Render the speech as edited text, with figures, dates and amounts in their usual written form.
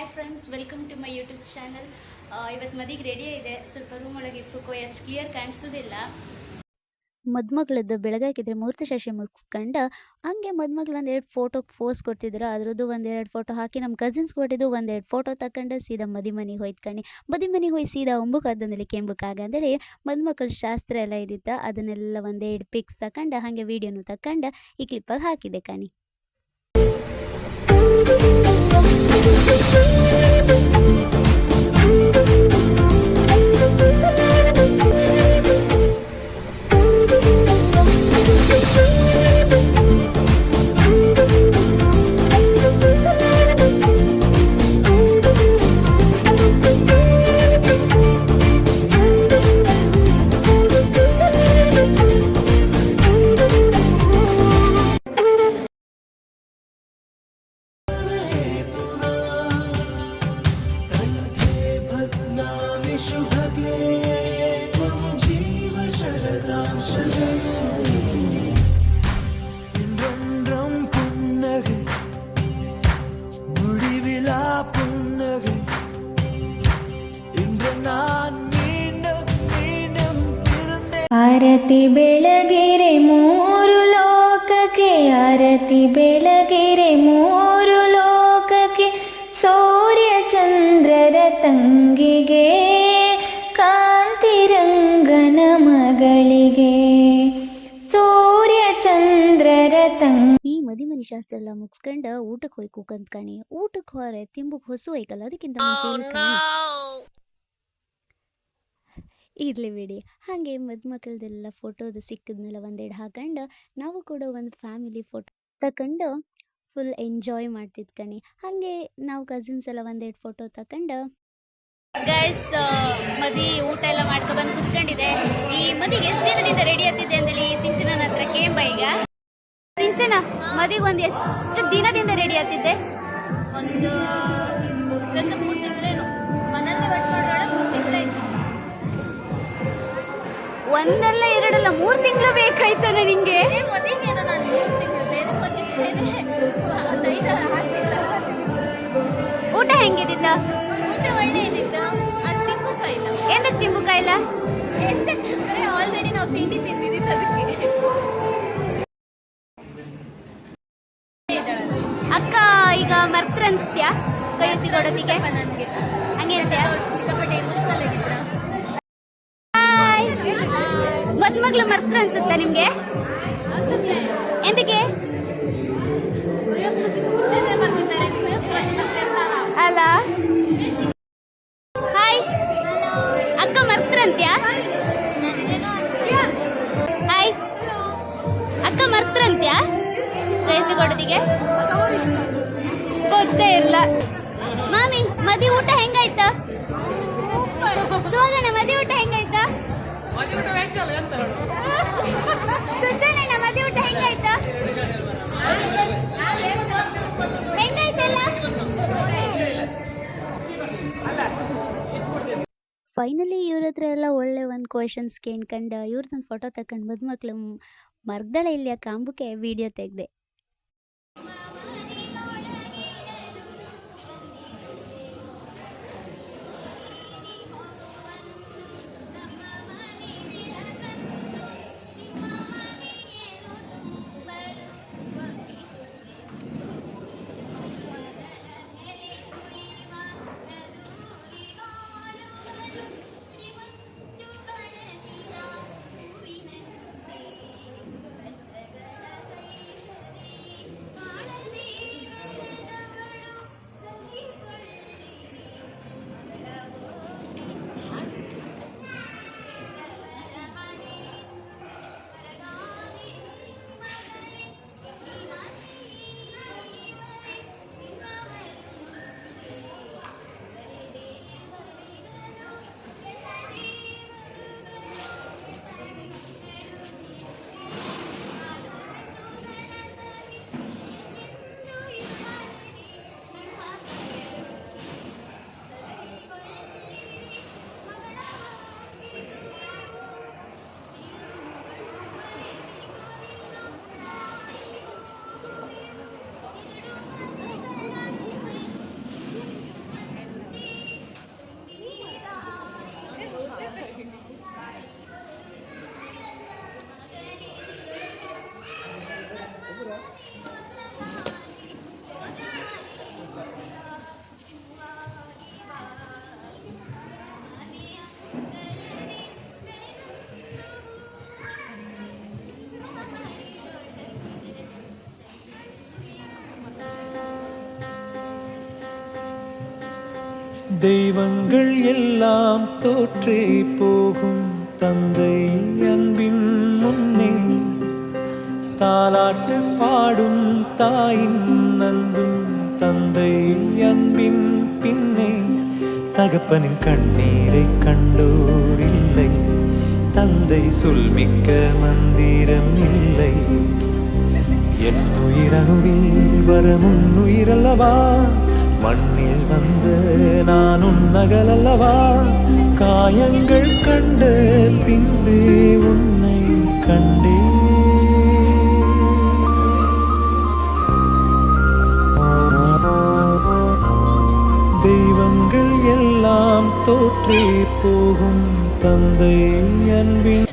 Hi friends, welcome to my YouTube channel. ಇವತ್ತು ಮದಿಗೆ ready ಇದೆ. ಸ್ವಲ್ಪ ರೂಮ್ ಒಳಗೆ ಇಪ್ಪಕ್ಕೋ ಎಷ್ಟು ಕ್ಲಿಯರ್ ಕಾಣಿಸೋದಿಲ್ಲ. ಮದುಮಗಳದ್ದು ಬೆಳಗಾಕಿದ್ರೆ ಮುಹೂರ್ತ ಶಶಿ ಮುಗಿಸ್ಕೊಂಡು ಹಂಗೆ ಮದುಮಗಳು ಒಂದೆರಡು ಫೋಟೋಗೆ ಫೋಸ್ ಕೊಡ್ತಿದ್ರು. ಅದ್ರದ್ದು ಒಂದೆರಡು ಫೋಟೋ ಹಾಕಿ ನಮ್ಮ ಕಸಿನ್ಸ್ ಕೊಟ್ಟಿದ್ದು ಒಂದೆರಡು ಫೋಟೋ ತಗೊಂಡು ಸೀದಾ ಮನೆಗೆ ಹೋಯ್ತ್ಕಣಿ. ಮನೆಗೆ ಹೋಗಿ ಸೀದಾ ಒಂಬುಕಾದಂದಲ್ಲಿ ಕೆಂಬುಕಾಗ ಅಂತೇಳಿ ಮದುಮಕ್ಕಳ ಶಾಸ್ತ್ರ ಎಲ್ಲ ಇದ್ದಿತ್ತು. ಅದನ್ನೆಲ್ಲ ಒಂದೆರಡು ಪಿಕ್ಸ್ ತಗೊಂಡು ಹಾಗೆ ವೀಡಿಯೋನು ತಗೊಂಡು ಈ ಕ್ಲಿಪ್ಪಾಗಿ ಹಾಕಿದೆ ಕಣಿ. ಆರತಿ ಬೆಳಗಿರೆ ಮೂರು ಲೋಕಕ್ಕೆ, ಆರತಿ ಬೆಳಗಿರೆ ಮೂರು ಲೋಕಕ್ಕೆ, ಸೂರ್ಯ ಚಂದ್ರರ ತಂಗಿಗೆ, ಕಾಂತಿರಂಗನ ಮಗಳಿಗೆ, ಸೂರ್ಯ ಚಂದ್ರರ ಈ ಮನೆ ಶಾಸ್ತ್ರ ಎಲ್ಲ ಮುಗಿಸ್ಕೊಂಡು ಊಟಕ್ಕೆ ಹೋಗಿ ಕೂಕಂತ್ಕಣಿ. ಊಟಕ್ಕೆ ಹೊರೆ ತಿಂಬುಕ್ ಹೊಸು ಐಕಲ್ಲ, ಅದಕ್ಕಿಂತ ಮುಂಚೆ ಇರಲಿ ಬಿಡಿ. ಹಾಗೆ ಮದುಮಕ್ಕಳದೆಲ್ಲ ಫೋಟೋದು ಸಿಕ್ಕಿದ್ನೆಲ್ಲ ಒಂದೆರಡು ಹಾಕೊಂಡು ನಾವು ಕೂಡ ಒಂದು ಫ್ಯಾಮಿಲಿ ಫೋಟೋ ತಗೊಂಡು ಫುಲ್ ಎಂಜಾಯ್ ಮಾಡ್ತಿದ್ ಕಣಿ. ಹಾಗೆ ನಾವು ಕಸಿನ್ಸ್ ಎಲ್ಲ ಒಂದೆರಡು ಫೋಟೋ ತಗೊಂಡು ಗೈಸ್, ಮದಿ ಊಟ ಎಲ್ಲ ಮಾಡ್ಕೊಬಂದು ಕುತ್ಕೊಂಡಿದೆ. ಈ ಮದಿಗೆ ಎಷ್ಟು ದಿನದಿಂದ ರೆಡಿ ಆಗ್ತಿದೆ ಅಂತೇಳಿ ಸಿಂಚನನ ಹತ್ರ ಕೇಂಬ. ಈಗ ಸಿಂಚನ, ಮದಿಗೆ ಒಂದು ಎಷ್ಟು ದಿನದಿಂದ ರೆಡಿ ಆಗ್ತಿದ್ದೆ? ಒಂದು 3 ತಿಂಗಳೇನು. ಮನೆಯಲ್ಲಿ ಒಟ್ಟು ಮಾಡೋಣ 3 ತಿಂಗಳಾಯ್ತು. ಒಂದಲ್ಲ ಎರಡಲ್ಲ 3 ತಿಂಗಳು ಬೇಕಾಯ್ತಾನ ನಿಂಗೆ? ಮದುವೆಗೇನೋ ನಾನು 3 ತಿಂಗಳು ಬೇರೆ ಊಟ ಹೆಂಗಿದ್ದ? ಊಟ ಒಳ್ಳೆ ಇದ್ದಿದ್ದ. ಅದು ತಿಂಬುಕಾಯಿಲ್ಲ. ಎಂತಕ್ಕೆ ತಿಂಬುಕಾಯಿಲ್ಲ? ಎಂತಂದ್ರೆ ಆಲ್ರೆಡಿ ನಾವು ತಿಂಡಿ ತಿಂದಿದ್ದು ಅದಕ್ಕೆ. ಅಕ್ಕ ಈಗ ಮರ್ತ್ರಂತ್ಯ ಕೈ ಸಿಗೋಡೋದಿಗೆ ನನಗೆ ಹಂಗೆ ಅಂತ ಸಿಕ್ಕಾಪಟ್ಟೆ ಎಮೋಷನಲ್ ಆಗಿದ್ರ. ಮದ್ಮಗ್ಳು ಮರ್ತ್ರ ಅನ್ಸುತ್ತಾ ನಿಮ್ಗೆ? ಎಂತಕ್ಕೆ ಅಲ್ಲ? ಹಾಯ್ ಅಕ್ಕ, ಮರ್ತಂತ್ಯ? ಹಾಯ್ ಅಕ್ಕ, ಮರ್ತಂತ್ಯ ಕೈಸಿಗೊಡೋದಿಗೆ? ಗೊತ್ತೇ ಇಲ್ಲ. ಮಾಮಿ, ಮದಿ ಊಟ ಹೆಂಗಾಯ್ತ? ಸೋಲಣ್ಣ, ಮದಿ ಊಟ ಹೆಂಗಾಯ್ತ? ಸುಚನಣ್ಣ, ಮದಿ ಊಟ ಹೆಂಗಾಯ್ತ? ಹೆಂಗಾಯ್ತಲ್ಲ? ಫೈನಲಿ ಇವ್ರ ಹತ್ರ ಎಲ್ಲ ಒಳ್ಳೆ ಒಂದು ಕ್ವಶನ್ಸ್ ಕೇಳ್ಕೊಂಡು ಇವ್ರದ್ದೊಂದು ಫೋಟೋ ತಗೊಂಡು ಮದುಮಕ್ಳು ಮರ್ದಳ ಇಲ್ಲಿಯ ಕಾಂಬುಕೆ ವಿಡಿಯೋ ತೆಗೆದೆ. தெய்வங்கள் எல்லாம் தோற்றே போகும் தந்தை அன்பின் முன்னே தாலாட்டு பாடும் தாயின் அன்பும் தந்தை அன்பின் பின்னே தகப்பனின் கண்ணீரை கண்டோர் இல்லை தந்தை சொல்மிக்க மந்திரம் இல்லை என் உயிரணுவில் வரும் உயிரல்லவா மண்ணில் வந்த நான் நகலல்லவா காயங்கள் கண்ட பின்பே உன்னை கண்டே தெய்வங்கள் எல்லாம் தோற்றே போகும் தந்தை அன்பின்